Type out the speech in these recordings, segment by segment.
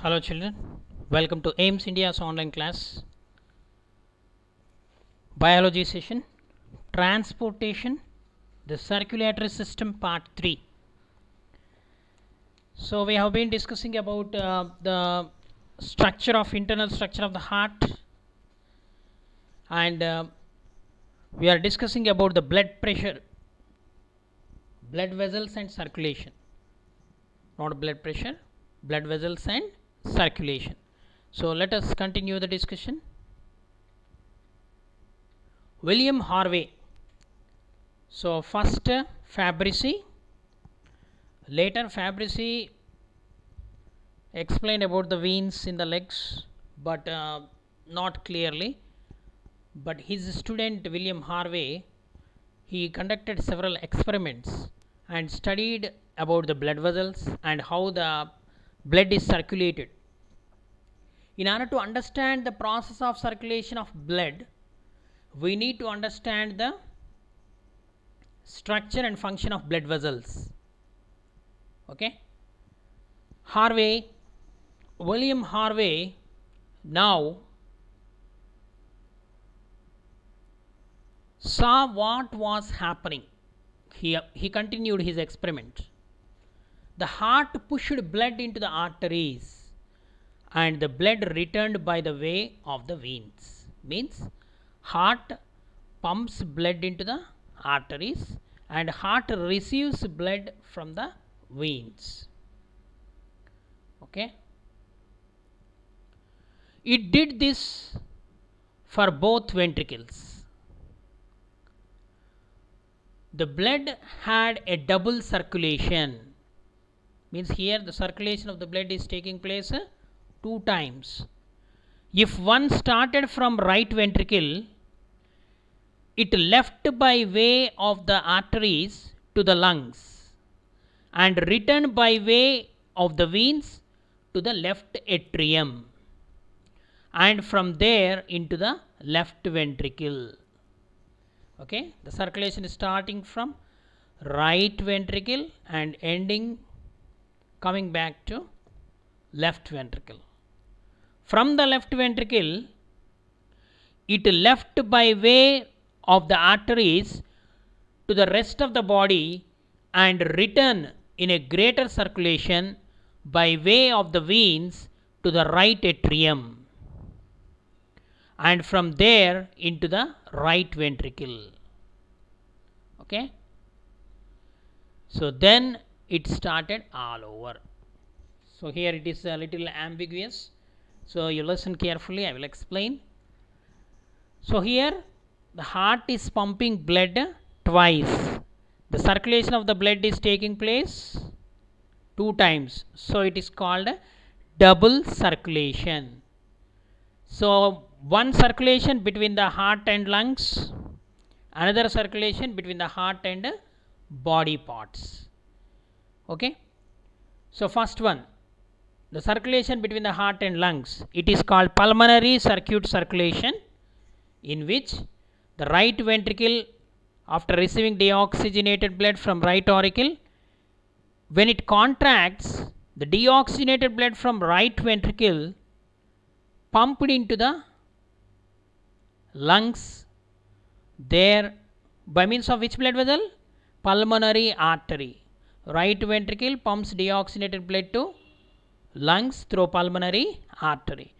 Hello children, welcome to AIMS India's online class. Biology session, Transportation, the Circulatory System Part 3. So we have been discussing about the internal structure of the heart, and we are discussing about the blood pressure, blood vessels and circulation. Not blood pressure, blood vessels and circulation. So let us continue the discussion. William Harvey. So first Fabrici, later Fabrici explained about the veins in the legs, but not clearly. But his student William Harvey, he conducted several experiments and studied about the blood vessels and how the blood is circulated. In order to understand the process of circulation of blood, we need to understand the structure and function of blood vessels. Okay. William Harvey now saw what was happening. He continued his experiment. The heart pushed blood into the arteries and the blood returned by the way of the veins. Means heart pumps blood into the arteries and heart receives blood from the veins. Okay. It did this for both ventricles. The blood had a double circulation. Means here the circulation of the blood is taking place two times. If one started from right ventricle, it left by way of the arteries to the lungs and returned by way of the veins to the left atrium and from there into the left ventricle. Okay, the circulation is starting from right ventricle and coming back to left ventricle. From the left ventricle, it left by way of the arteries to the rest of the body and return in a greater circulation by way of the veins to the right atrium and from there into the right ventricle. Okay. So then it started all over. So here it is a little ambiguous. So you listen carefully, I will explain. So here the heart is pumping blood twice. The circulation of the blood is taking place two times. So it is called double circulation. So one circulation between the heart and lungs, another circulation between the heart and body parts. Okay. So first one, the circulation between the heart and lungs, it is called pulmonary circuit circulation, in which the right ventricle, after receiving deoxygenated blood from right auricle, when it contracts, the deoxygenated blood from right ventricle pumped into the lungs there by means of which blood vessel? Pulmonary artery. Right ventricle pumps deoxygenated blood to lungs through pulmonary artery.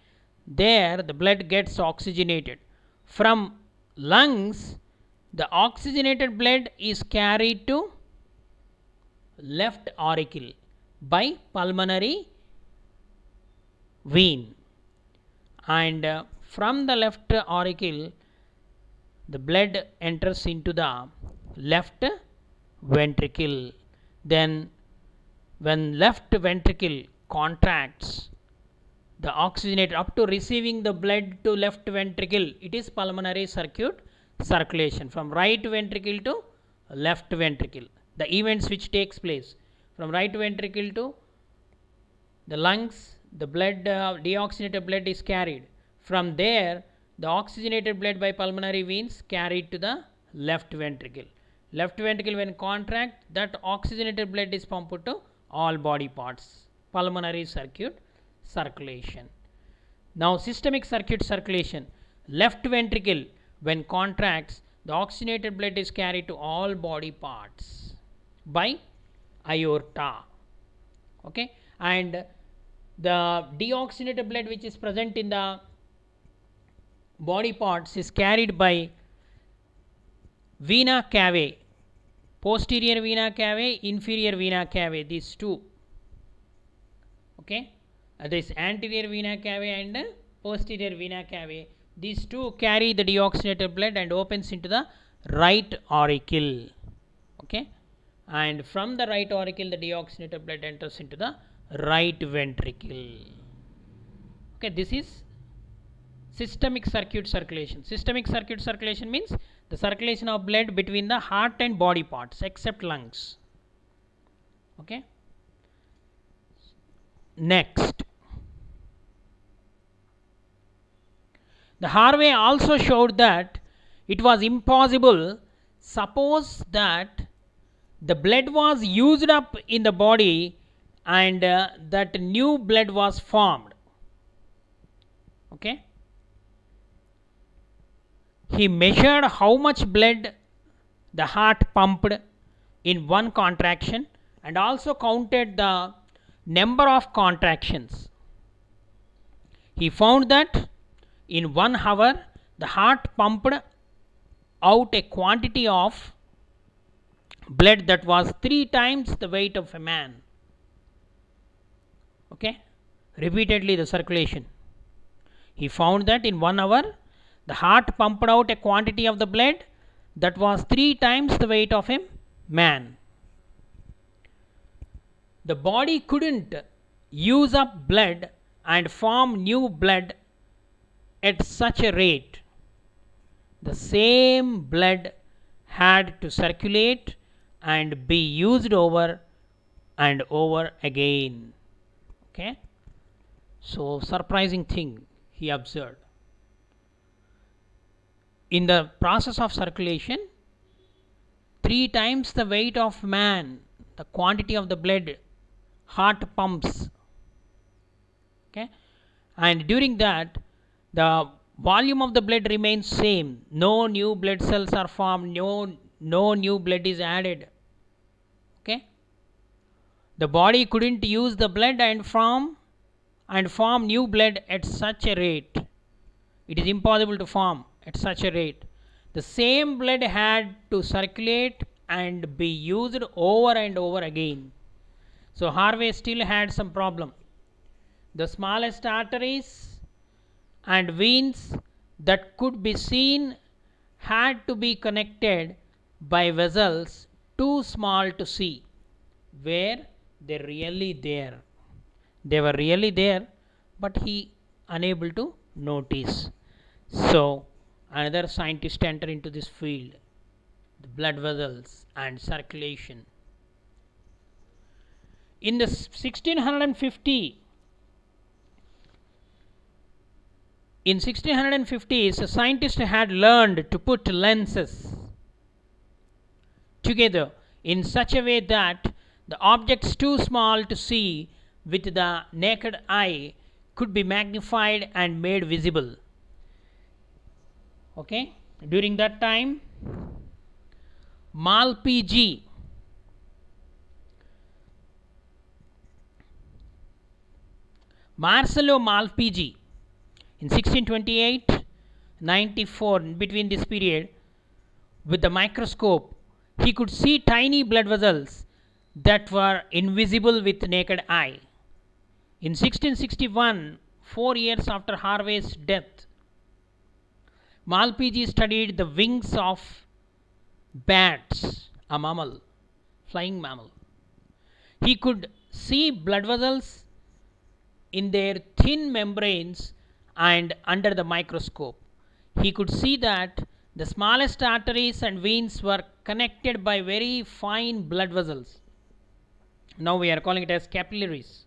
There the blood gets oxygenated. From lungs, the oxygenated blood is carried to left auricle by pulmonary vein, and from the left auricle the blood enters into the left ventricle. Then when left ventricle contracts, the oxygenated up to receiving the blood to left ventricle, it is pulmonary circuit circulation from right ventricle to left ventricle. The events which takes place from right ventricle to the lungs, the blood deoxygenated blood is carried. From there the oxygenated blood by pulmonary veins carried to the left ventricle. Left ventricle when contract, that oxygenated blood is pumped to all body parts. Pulmonary circuit circulation. Now systemic circuit circulation. Left ventricle when contracts, the oxygenated blood is carried to all body parts by aorta. Okay, and the deoxygenated blood which is present in the body parts is carried by vena cava, posterior vena cava, inferior vena cava, these two. Okay, this anterior vena cava and posterior vena cava, these two carry the deoxygenated blood and opens into the right auricle. Okay, and from the right auricle the deoxygenated blood enters into the right ventricle. Okay, this is systemic circuit circulation. Systemic circuit circulation means the circulation of blood between the heart and body parts except lungs. Okay, next, the Harvey also showed that it was impossible, suppose that the blood was used up in the body and that new blood was formed. Okay, he measured how much blood the heart pumped in one contraction and also counted the number of contractions. He found that in 1 hour the heart pumped out a quantity of blood that was 3 times the weight of a man. Okay, repeatedly the circulation. He found that in 1 hour the heart pumped out a quantity of the blood that was 3 times the weight of a man. The body couldn't use up blood and form new blood at such a rate. The same blood had to circulate and be used over and over again. Okay, so surprising thing he observed. In the process of circulation, 3 times the weight of man, the quantity of the blood heart pumps. Okay, and during that the volume of the blood remains same, no new blood cells are formed, no new blood is added. Okay, the body couldn't use the blood and form new blood at such a rate. It is impossible to form at such a rate. The same blood had to circulate and be used over and over again. So Harvey still had some problem. The smallest arteries and veins that could be seen had to be connected by vessels too small to see. Were they really there? They were really there, but he unable to notice. So another scientist entered into this field, the blood vessels and circulation. In the 1650s, a scientist had learned to put lenses together in such a way that the objects too small to see with the naked eye could be magnified and made visible. Okay, during that time, Malpighi Marcello Malpighi in 1628-94, between this period, with the microscope he could see tiny blood vessels that were invisible with naked eye. In 1661, 4 years after Harvey's death, Malpighi studied the wings of bats, a mammal, flying mammal. He could see blood vessels in their thin membranes and under the microscope. He could see that the smallest arteries and veins were connected by very fine blood vessels. Now we are calling it as capillaries.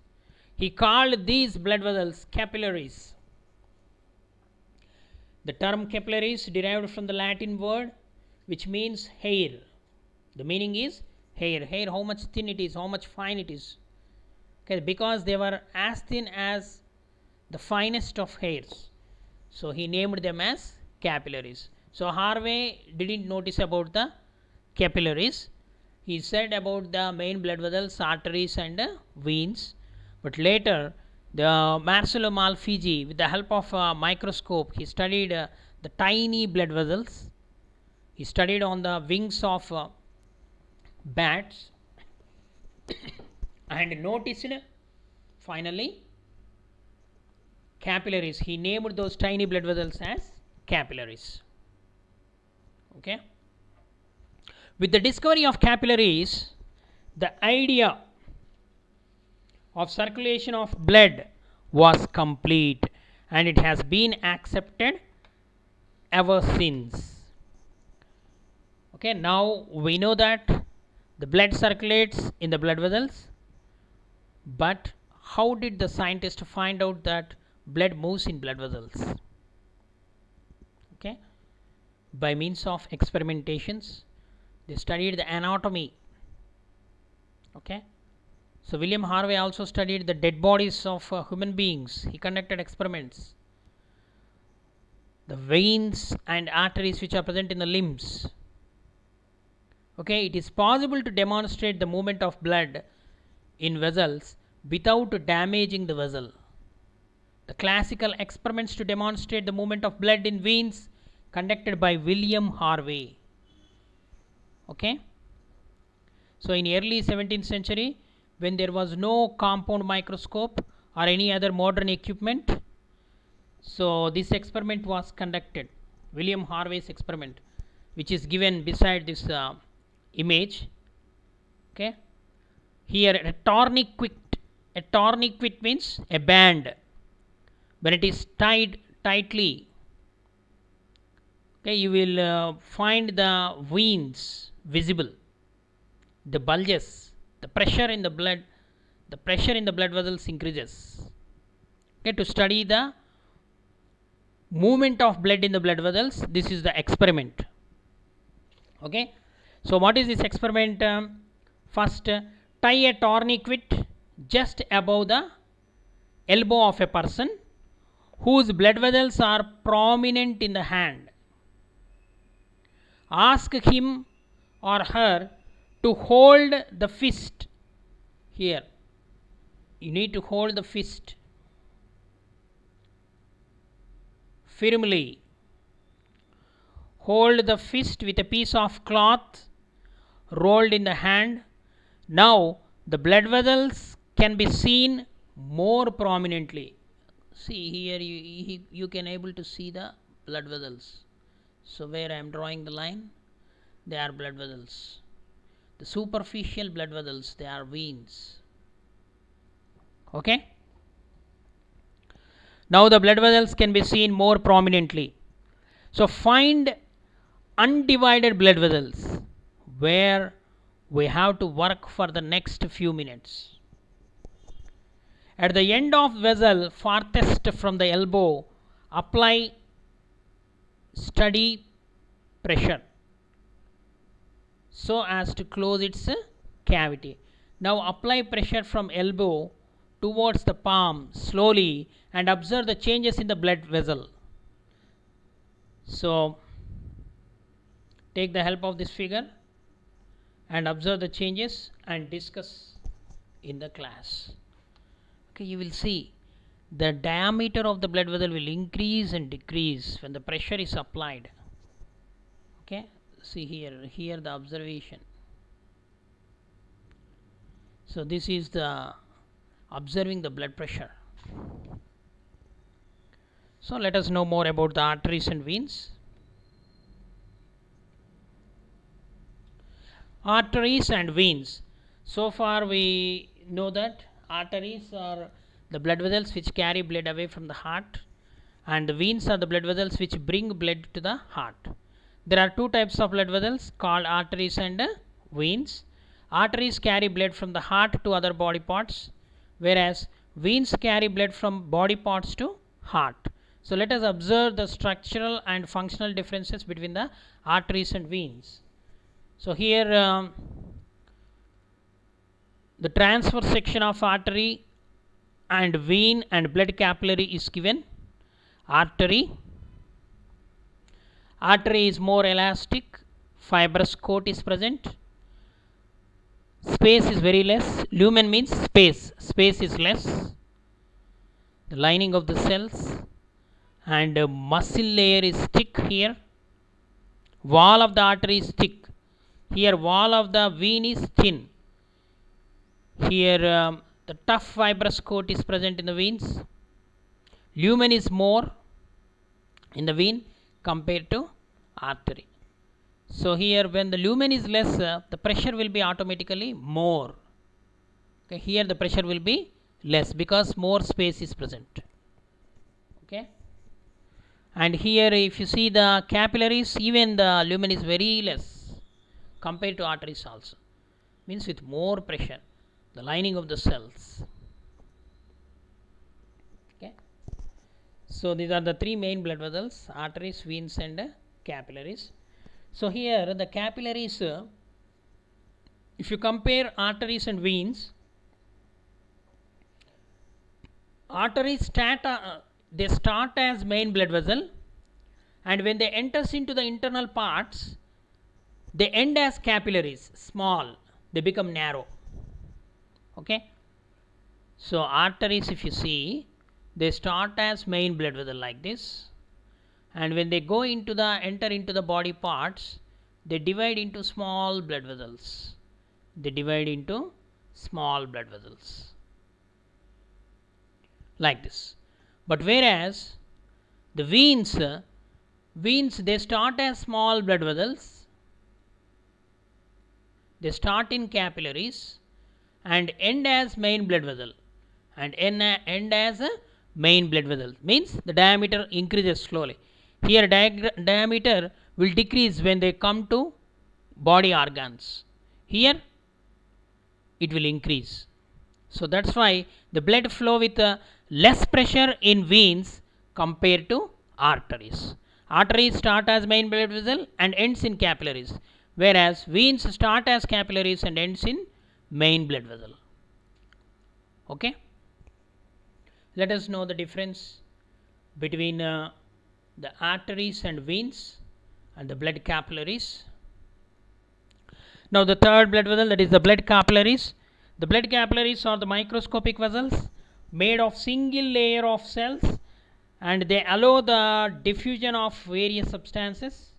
He called these blood vessels capillaries. The term capillaries derived from the Latin word which means hair. The meaning is hair. Hair, how much thin it is, how much fine it is. Okay, because they were as thin as the finest of hairs. So he named them as capillaries. So Harvey didn't notice about the capillaries. He said about the main blood vessels, arteries and veins. But later, the Marcello Malpighi, with the help of a microscope, he studied the tiny blood vessels. He studied on the wings of bats and noticed finally capillaries. He named those tiny blood vessels as capillaries. Okay. With the discovery of capillaries, the idea of circulation of blood was complete, and it has been accepted ever since. Okay, now we know that the blood circulates in the blood vessels, but how did the scientist find out that blood moves in blood vessels? Okay, by means of experimentations. They studied the anatomy. Okay, so William Harvey also studied the dead bodies of human beings. He conducted experiments. The veins and arteries which are present in the limbs. Okay, it is possible to demonstrate the movement of blood in vessels without damaging the vessel. The classical experiments to demonstrate the movement of blood in veins conducted by William Harvey. Okay, so in early 17th century, when there was no compound microscope or any other modern equipment, so this experiment was conducted, William Harvey's experiment, which is given beside this image. Okay, here a tourniquet means a band. When it is tied tightly, okay, you will find the veins visible, the bulges, the pressure in the blood vessels increases. Okay, to study the movement of blood in the blood vessels, this is the experiment. Okay, so what is this experiment? First, tie a tourniquet just above the elbow of a person whose blood vessels are prominent in the hand. Ask him or her to hold the fist. Here, you need to hold the fist firmly. Hold the fist with a piece of cloth rolled in the hand. Now the blood vessels can be seen more prominently. See here, you can able to see the blood vessels. So where I am drawing the line, they are blood vessels. The superficial blood vessels, they are veins. Okay, now the blood vessels can be seen more prominently. So find undivided blood vessels, where we have to work for the next few minutes. At the end of vessel farthest from the elbow, apply steady pressure so as to close its cavity. Now apply pressure from elbow towards the palm slowly and observe the changes in the blood vessel. So take the help of this figure and observe the changes and discuss in the class. Okay, you will see the diameter of the blood vessel will increase and decrease when the pressure is applied. Okay, see here the observation. So this is the observing the blood pressure. So let us know more about the arteries and veins. Arteries and veins. So far we know that arteries are the blood vessels which carry blood away from the heart, and the veins are the blood vessels which bring blood to the heart. There are two types of blood vessels called arteries and veins. Arteries carry blood from the heart to other body parts, whereas veins carry blood from body parts to heart. So let us observe the structural and functional differences between the arteries and veins. So here the transverse section of artery and vein and blood capillary is given. Artery. Artery is more elastic, fibrous coat is present. Space is very less. Lumen means space. Space is less. The lining of the cells and muscle layer is thick here. Wall of the artery is thick. Here wall of the vein is thin. Here the tough fibrous coat is present in the veins. Lumen is more in the vein compared to artery. So here when the lumen is less, the pressure will be automatically more. Okay, here the pressure will be less because more space is present. Okay, and here if you see the capillaries, even the lumen is very less compared to arteries also, means with more pressure, the lining of the cells. Okay, so these are the three main blood vessels: arteries, veins and capillaries. So here the capillaries, if you compare arteries and veins, arteries they start as main blood vessel, and when they enters into the internal parts, they end as capillaries, small, they become narrow. Okay, so arteries, if you see, they start as main blood vessel like this, and when they go into the enter into the body parts, they divide into small blood vessels. They divide into small blood vessels like this. But whereas the veins they start as small blood vessels, they start in capillaries and end as main blood vessel, and end as a main blood vessel, means the diameter increases slowly. Here diameter will decrease when they come to body organs. Here it will increase. So that's why the blood flow with less pressure in veins compared to arteries. Arteries start as main blood vessel and ends in capillaries, whereas veins start as capillaries and ends in main blood vessel. Okay, let us know the difference between the arteries and veins and the blood capillaries. Now the third blood vessel, that is the blood capillaries. The blood capillaries are the microscopic vessels made of single layer of cells, and they allow the diffusion of various substances.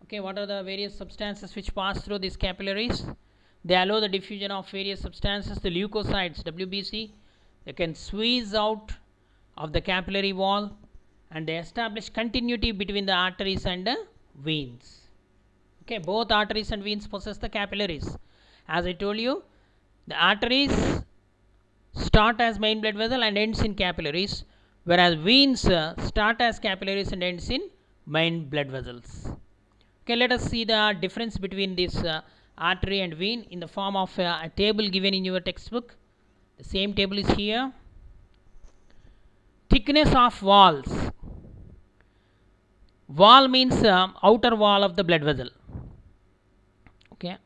Okay, what are the various substances which pass through these capillaries? They allow the diffusion of various substances. The leukocytes, WBC, they can squeeze out of the capillary wall, and they establish continuity between the arteries and the veins. Okay, both arteries and veins possess the capillaries. As I told you, the arteries start as main blood vessel and ends in capillaries, whereas veins start as capillaries and ends in main blood vessels. Okay, let us see the difference between this artery and vein in the form of a table given in your textbook. The same table is here. Thickness of walls. Wall means outer wall of the blood vessel. Okay,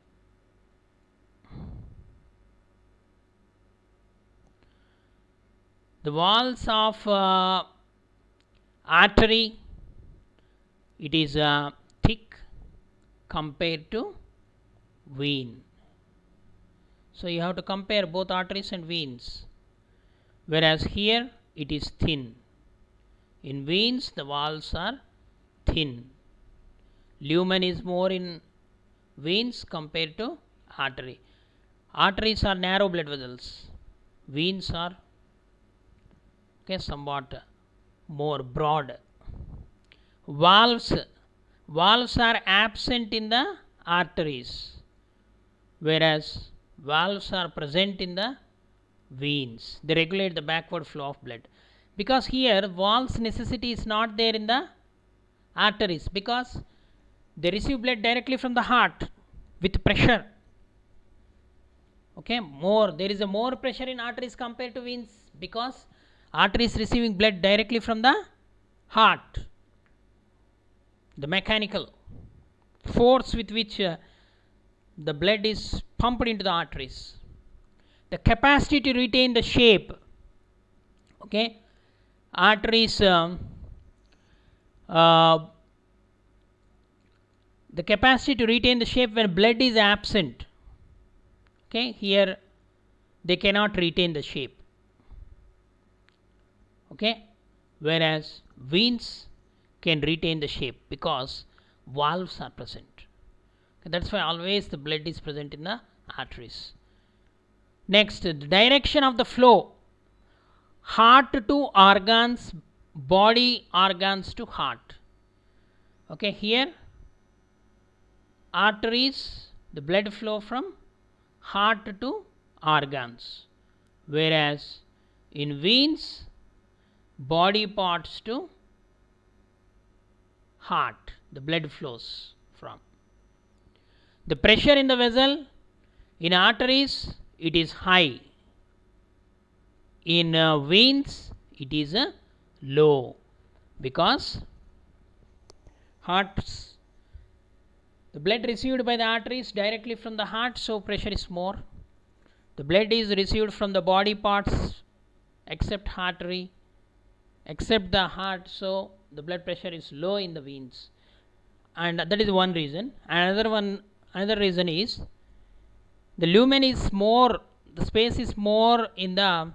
the walls of artery, it is thick compared to vein. So you have to compare both arteries and veins, whereas here it is thin. In veins the walls are thin. Lumen is more in veins compared to artery. Arteries are narrow blood vessels. Veins are somewhat more broad. Valves are absent in the arteries, whereas valves are present in the veins. They regulate the backward flow of blood, because here valves necessity is not there in the arteries, because they receive blood directly from the heart with pressure. Okay, there is a more pressure in arteries compared to veins, because arteries receiving blood directly from the heart. The mechanical force with which the blood is pumped into the arteries. The capacity to retain the shape Okay, arteries, the capacity to retain the shape when blood is absent. Okay, here they cannot retain the shape. Okay, whereas veins can retain the shape because valves are present. Okay, that's why always the blood is present in the arteries. Next, the direction of the flow, heart to organs, body organs to heart. Okay, here arteries, the blood flow from heart to organs, whereas in veins, body parts to heart, the blood flows from. The pressure in the vessel, in arteries it is high, in veins it is low, because hearts, the blood received by the arteries directly from the heart, so pressure is more. The blood is received from the body parts except artery, except the heart, so the blood pressure is low in the veins, and that is one reason. Another reason is the lumen is more, the space is more in the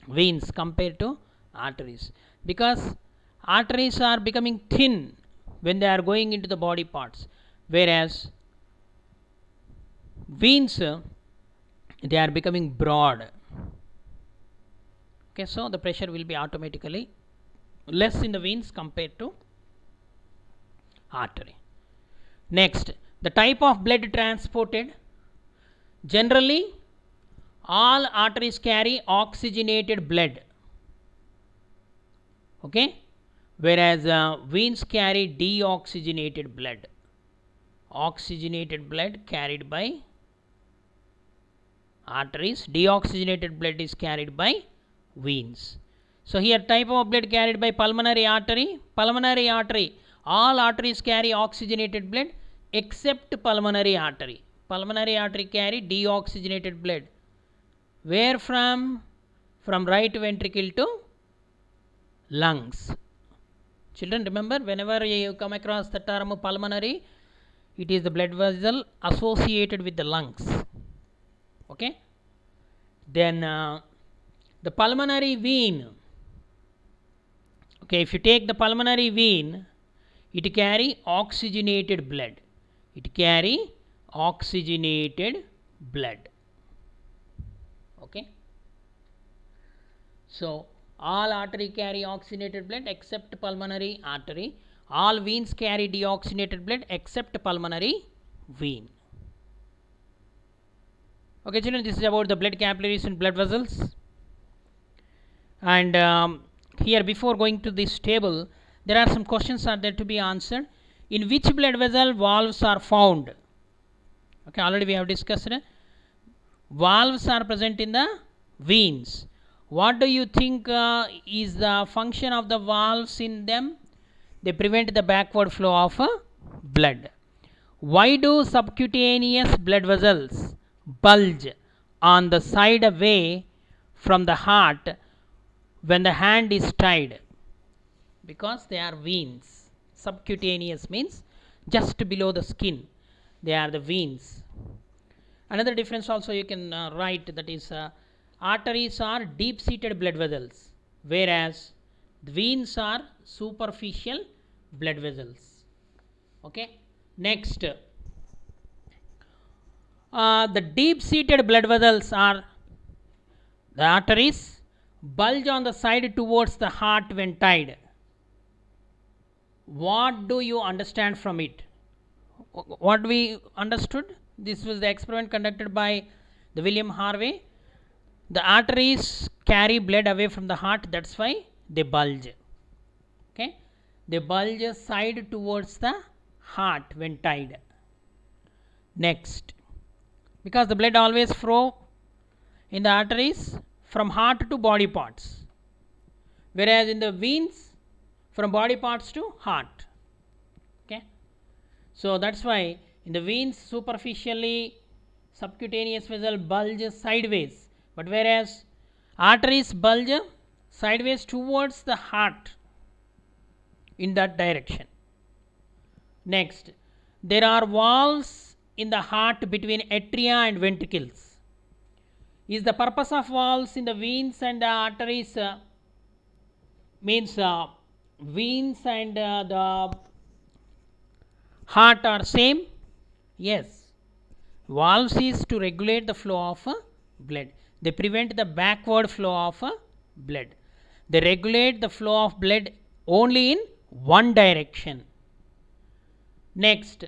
veins compared to arteries, because arteries are becoming thin when they are going into the body parts, whereas veins they are becoming broad. Okay, so the pressure will be automatically less in the veins compared to artery. Next, the type of blood transported. Generally, all arteries carry oxygenated blood. Okay, whereas veins carry deoxygenated blood. Oxygenated blood carried by arteries, deoxygenated blood is carried by veins. So here type of blood carried by pulmonary artery. Pulmonary artery, all arteries carry oxygenated blood except pulmonary artery. Pulmonary artery carry deoxygenated blood. Where from? From right ventricle to lungs. Children, remember, whenever you come across the term pulmonary, it is the blood vessel associated with the lungs. Okay, then the pulmonary vein. Okay, if you take the pulmonary vein, it carry oxygenated blood. It carry oxygenated blood. Okay, so all artery carry oxygenated blood except pulmonary artery. All veins carry deoxygenated blood except pulmonary vein. Okay, children, this is about the blood capillaries and blood vessels. And here, before going to this table, there are some questions are there to be answered. In which blood vessel valves are found? Okay, already we have discussed. Valves are present in the veins. What do you think is the function of the valves in them? They prevent the backward flow of blood. Why do subcutaneous blood vessels bulge on the side away from the heart when the hand is tied? Because they are veins. Subcutaneous means just below the skin. They are the veins. Another difference also you can write, that is arteries are deep seated blood vessels, whereas the veins are superficial blood vessels. Okay, next, the deep seated blood vessels are the arteries bulge on the side towards the heart when tied. What do you understand from it? What we understood, this was the experiment conducted by the William Harvey. The arteries carry blood away from the heart, that's why they bulge. Okay, they bulge side towards the heart when tied. Next, because the blood always flow in the arteries from heart to body parts, whereas in the veins from body parts to heart. Okay, so that's why in the veins superficially subcutaneous vessel bulges sideways, but whereas arteries bulge sideways towards the heart in that direction. Next, there are valves in the heart between atria and ventricles. Is the purpose of valves in the veins and the arteries means veins and the heart are same? Yes. Valves is to regulate the flow of blood. They prevent the backward flow of blood. They regulate the flow of blood only in one direction. Next,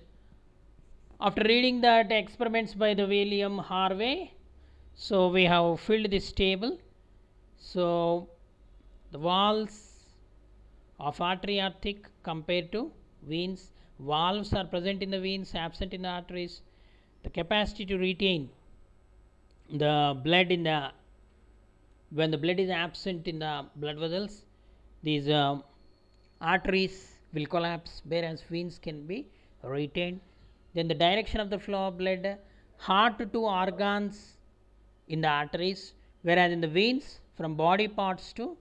after reading that experiments by the William Harvey, so we have filled this table. So the walls of artery are thick compared to veins. Valves are present in the veins, absent in the arteries. The capacity to retain the blood in the when the blood is absent in the blood vessels, these arteries will collapse, whereas veins can be retained. Then the direction of the flow of blood, heart to organs in the arteries, whereas in the veins from body parts to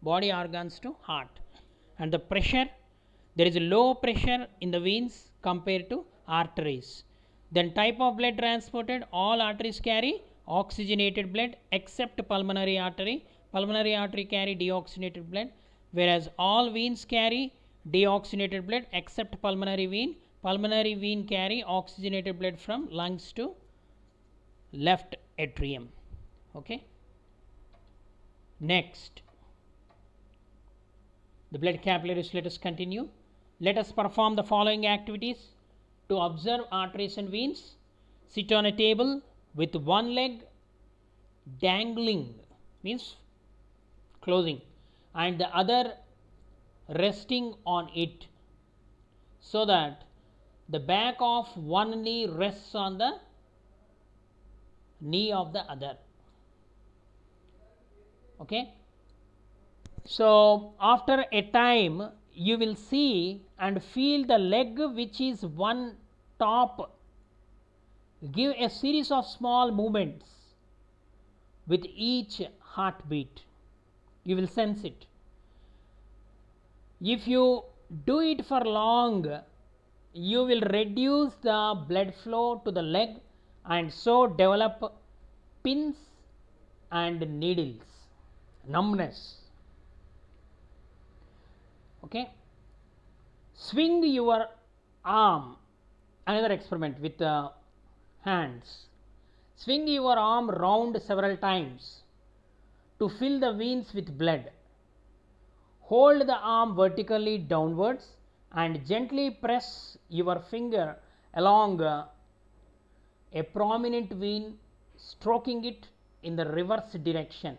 body organs to heart. And the pressure, there is a low pressure in the veins compared to arteries. Then type of blood transported, all arteries carry oxygenated blood except pulmonary artery. Pulmonary artery carry deoxygenated blood, whereas all veins carry deoxygenated blood except pulmonary vein. Pulmonary vein carry oxygenated blood from lungs to left atrium. Okay. Next, the blood capillaries. Let us continue. Let us perform the following activities to observe arteries and veins. Sit on a table with one leg dangling, means closing, and the other resting on it, so that the back of one knee rests on the knee of the other. Okay. So after a time you will see and feel the leg which is one top give a series of small movements with each heartbeat. You will sense it. If you do it for long, you will reduce the blood flow to the leg and so develop pins and needles, numbness. Okay. Swing your arm, another experiment with hands. Swing your arm round several times to fill the veins with blood. Hold the arm vertically downwards and gently press your finger along a prominent vein, stroking it in the reverse direction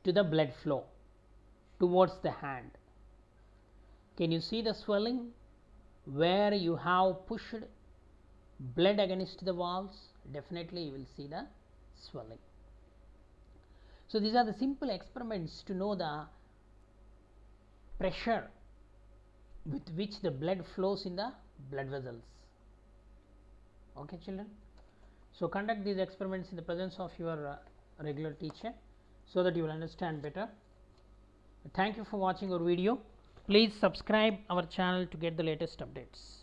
to the blood flow towards the hand. Can you see the swelling where you have pushed blood against the walls? Definitely you will see the swelling. So these are the simple experiments to know the pressure with which the blood flows in the blood vessels. Okay, children. So conduct these experiments in the presence of your regular teacher so that you will understand better. Thank you for watching our video. Please subscribe our channel to get the latest updates.